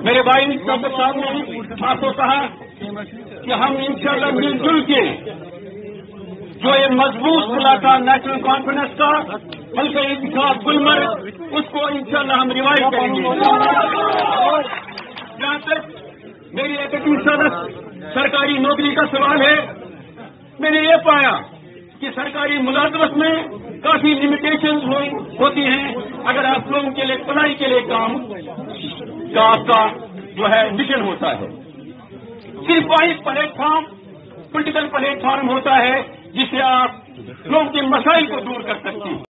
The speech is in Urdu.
میرے بھائی ڈاکٹر صاحب نے آپ کو کہا کہ ہم انشاءاللہ مل جل کے جو یہ مضبوط صلاح تھا نیشنل کانفرنس کا بلکہ اتحاد گلمرگ اس کو انشاءاللہ ہم ریوائو کریں گے. جہاں تک میری 31 سرکاری نوکری کا سوال ہے، میں نے یہ پایا کہ سرکاری ملازمت میں کافی لمیٹیشن ہوتی ہیں اگر آپ لوگوں کے لیے پڑھائی کے لیے کام کا آپ کا جو ہے مشن ہوتا ہے. صرف واحد plate form political plate form ہوتا ہے جس سے آپ لوگوں کے مسائل کو دور کر سکتے ہیں.